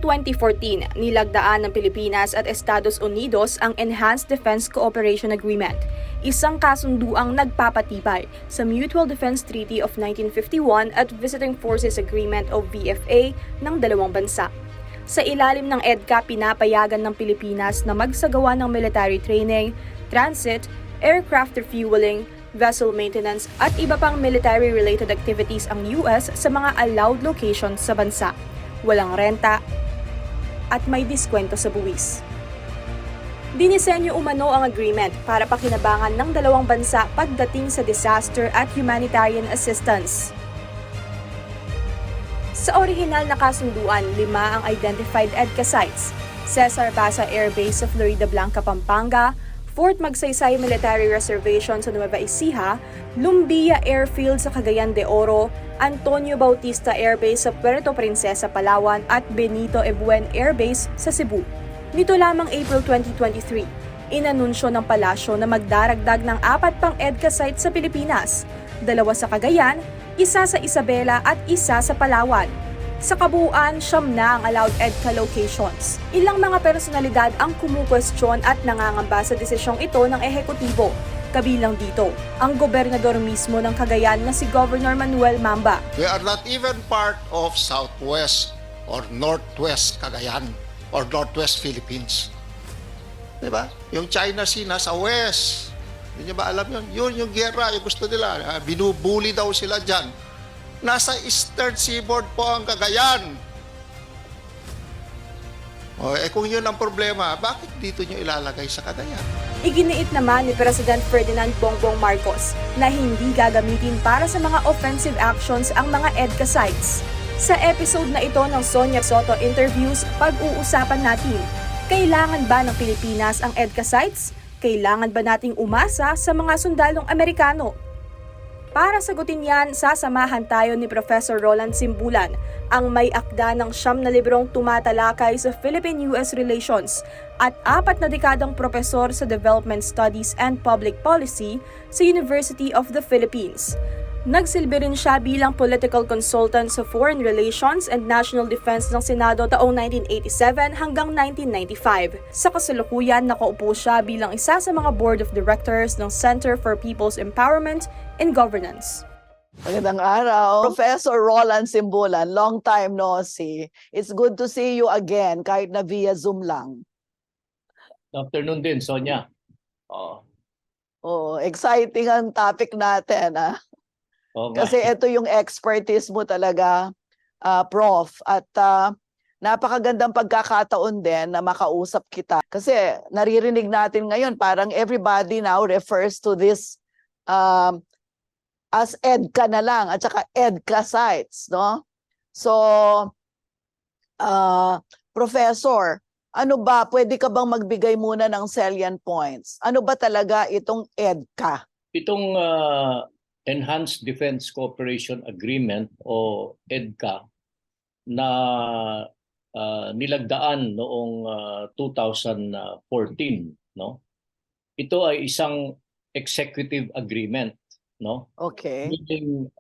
2014, nilagdaan ng Pilipinas at Estados Unidos ang Enhanced Defense Cooperation Agreement, isang kasunduang nagpapatibay sa Mutual Defense Treaty of 1951 at Visiting Forces Agreement o VFA ng dalawang bansa. Sa ilalim ng EDCA, pinapayagan ng Pilipinas na magsagawa ng military training, transit, aircraft refueling, vessel maintenance at iba pang military-related activities ang US sa mga allowed locations sa bansa. Walang renta, at may diskwento sa buwis. Dinisenyo umano ang agreement para pakinabangan ng dalawang bansa pagdating sa disaster at humanitarian assistance. Sa orihinal na kasunduan, 5 ang identified EDCA sites: Cesar Basa Air Base sa Florida Blanca, Pampanga, Fort Magsaysay Military Reservation sa Nueva Ecija, Lumbia Airfield sa Cagayan de Oro, Antonio Bautista Air Base sa Puerto Princesa, Palawan at Benito Ebuen Air Base sa Cebu. Nito lamang April 2023, inanunsyo ng palasyo na magdaragdag ng 4 pang EDCA sites sa Pilipinas, 2 sa Cagayan, 1 sa Isabela at 1 sa Palawan. Sa kabuuan, 9 na ang allowed EDCA locations. Ilang mga personalidad ang kumukwestiyon at nangangamba sa desisyong ito ng ehekutibo. Kabilang dito, ang gobernador mismo ng Cagayan na si Governor Manuel Mamba. We are not even part of Southwest or Northwest Cagayan or Northwest Philippines. Diba? Yung China Sea nasa West. Hindi niyo ba alam yun? Yun yung giyera, yung gusto nila. Binubuli daw sila dyan. Nasa Eastern Seaboard po ang Cagayan. Kung yun ang problema, bakit dito nyo ilalagay sa Cagayan? Iginiit naman ni President Ferdinand Bongbong Marcos na hindi gagamitin para sa mga offensive actions ang mga EDCA sites. Sa episode na ito ng Sonia Soto Interviews, pag-uusapan natin, kailangan ba ng Pilipinas ang EDCA sites? Kailangan ba nating umasa sa mga sundalong Amerikano? Para sagutin yan, sasamahan tayo ni Professor Roland Simbulan, ang may akda ng 9 na librong tumatalakay sa Philippine-US relations at 4 na dekadang propesor sa Development Studies and Public Policy sa University of the Philippines. Nagsilbi rin siya bilang political consultant sa Foreign Relations and National Defense ng Senado taong 1987 hanggang 1995. Sa kasalukuyan, nakaupo siya bilang isa sa mga board of directors ng Center for People's Empowerment and Governance. Magandang araw. Professor Roland Simbulan, long time no see. It's good to see you again, kahit na via Zoom lang. Good afternoon din, Sonia. Exciting ang topic natin. Kasi ito yung expertise mo talaga, Prof. At napakagandang pagkakataon din na makausap kita. Kasi naririnig natin ngayon, parang everybody now refers to this as EDCA na lang, at saka EDCA sites, no? So, Professor, ano ba, pwede ka bang magbigay muna ng salient points? Ano ba talaga itong EDCA? Itong Enhanced Defense Cooperation Agreement o EDCA na nilagdaan noong 2014, no? Ito ay isang executive agreement, no? Okay. Meaning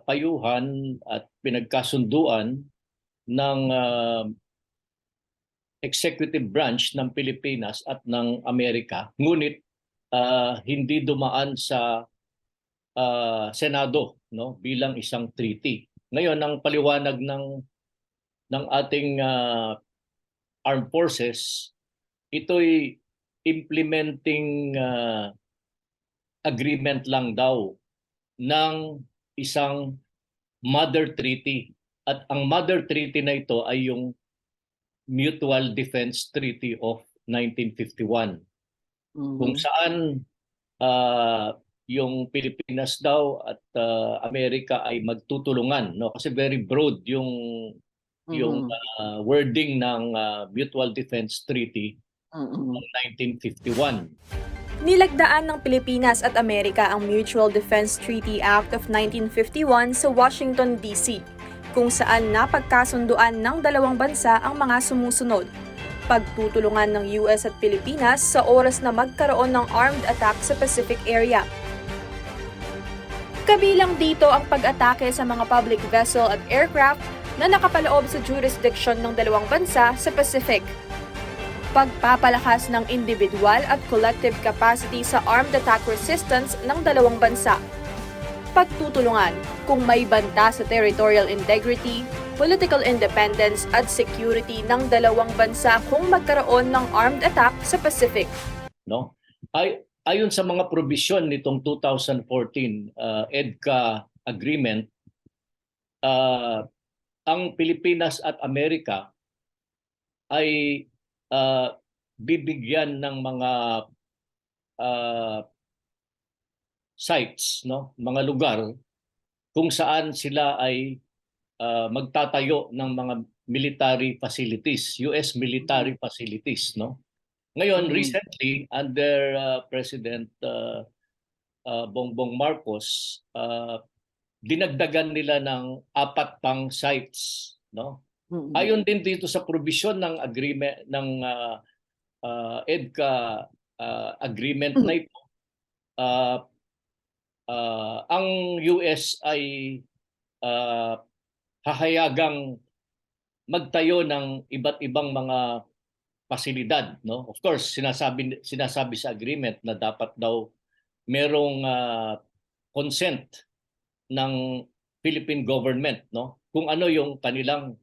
payuhan at pinagkasunduan ng executive branch ng Pilipinas at ng Amerika, ngunit hindi dumaan sa Senado, no, bilang isang treaty. Ngayon, ang paliwanag ng ating armed forces, ito'y implementing agreement lang daw ng isang mother treaty. At ang mother treaty na ito ay yung Mutual Defense Treaty of 1951. Kung saan yung Pilipinas daw at Amerika ay magtutulungan, no? Kasi very broad yung wording ng Mutual Defense Treaty ng 1951. Nilagdaan ng Pilipinas at Amerika ang Mutual Defense Treaty Act of 1951 sa Washington, D.C., kung saan napagkasunduan ng dalawang bansa ang mga sumusunod. Pagtutulungan ng US at Pilipinas sa oras na magkaroon ng armed attack sa Pacific area. Kabilang dito ang pag-atake sa mga public vessel at aircraft na nakapaloob sa jurisdiction ng dalawang bansa sa Pacific. Pagpapalakas ng individual at collective capacity sa armed attack resistance ng dalawang bansa. Pagtutulungan kung may banta sa territorial integrity, political independence at security ng dalawang bansa kung magkaroon ng armed attack sa Pacific. No? Ayon sa mga probisyon nitong 2014 EDCA agreement, ang Pilipinas at Amerika ay bibigyan ng mga sites, no, mga lugar kung saan sila ay magtatayo ng mga military facilities, US military facilities, no. Ngayon, recently under President Bongbong Marcos, dinagdagan nila ng 4 pang sites, no. Ayon din dito sa provision ng agreement ng EDCA agreement na ito, ang US ay hahayagang magtayo ng iba't ibang mga pasilidad, no? Of course, sinasabi sa agreement na dapat daw merong consent ng Philippine government, no? Kung ano yung kanilang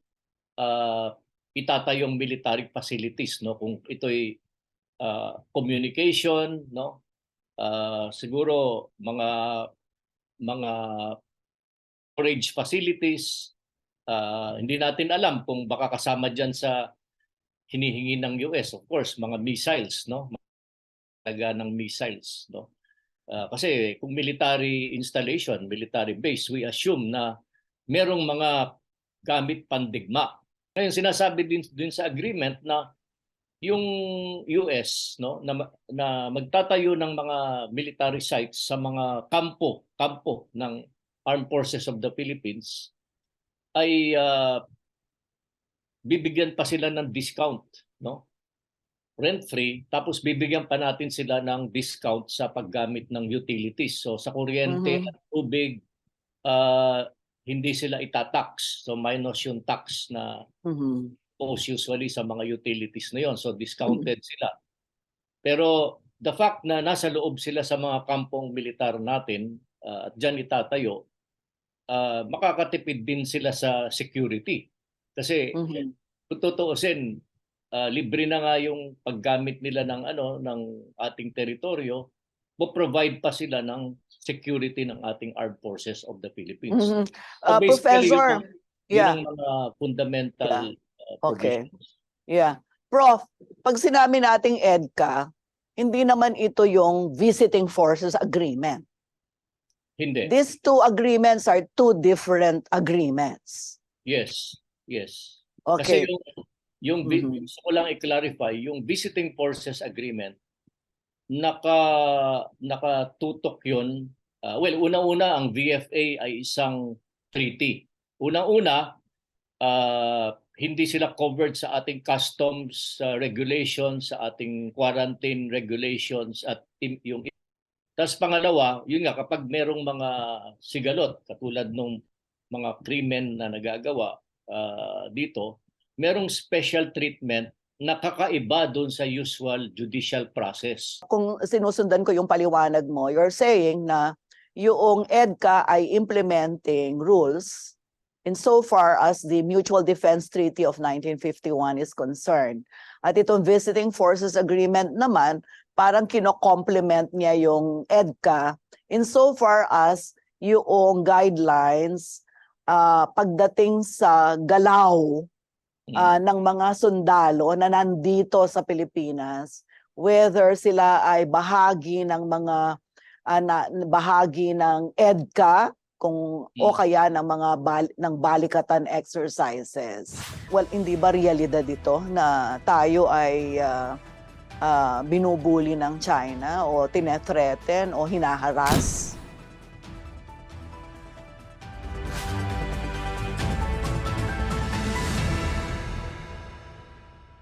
itatayong military facilities, no? Kung ito'y communication, no? Siguro mga storage facilities, hindi natin alam kung baka kasama diyan sa hinihingi ng US, of course, mga missiles, no? Talaga ng missiles, no? Kasi kung military installation, military base, we assume na merong mga gamit pandigma. Ngayon sinasabi din sa agreement na yung US, no, na magtatayo ng mga military sites sa mga kampo ng Armed Forces of the Philippines ay bibigyan pa sila ng discount, no? Rent-free, tapos bibigyan pa natin sila ng discount sa paggamit ng utilities. So sa kuryente at tubig, hindi sila itatax. So minus yung tax na usually sa mga utilities na yon. So discounted sila. Pero the fact na nasa loob sila sa mga kampong militar natin at dyan itatayo, makakatipid din sila sa security. Kasi kung tutuusin, libre na nga yung paggamit nila ng ating teritoryo, mo-provide pa sila ng security ng ating armed forces of the Philippines. So Professor, yun ang mga fundamental provisions. Yeah. Prof, pag sinabi nating EDCA, hindi naman ito yung Visiting Forces Agreement. Hindi. These two agreements are two different agreements. Yes. Okay. Kasi gusto ko lang i-clarify, yung Visiting Forces Agreement, nakatutok yun. Well, unang-una, ang VFA ay isang treaty. Unang-una, hindi sila covered sa ating customs regulations, sa ating quarantine regulations, at yung tapos pangalawa, yun nga, kapag merong mga sigalot, katulad ng mga krimen na nagagawa dito, merong special treatment na kakaiba doon sa usual judicial process. Kung sinusundan ko yung paliwanag mo, you're saying na yung EDCA ay implementing rules insofar as the Mutual Defense Treaty of 1951 is concerned. At itong Visiting Forces Agreement naman, parang kino-complement niya yung EDCA insofar as yung guidelines pagdating sa galaw ng mga sundalo na nandito sa Pilipinas, whether sila ay bahagi ng mga bahagi ng EDCA o kaya ng mga ng balikatan exercises. Well, hindi ba realidad ito na tayo ay binubuli ng China o tinetreten o hinaharas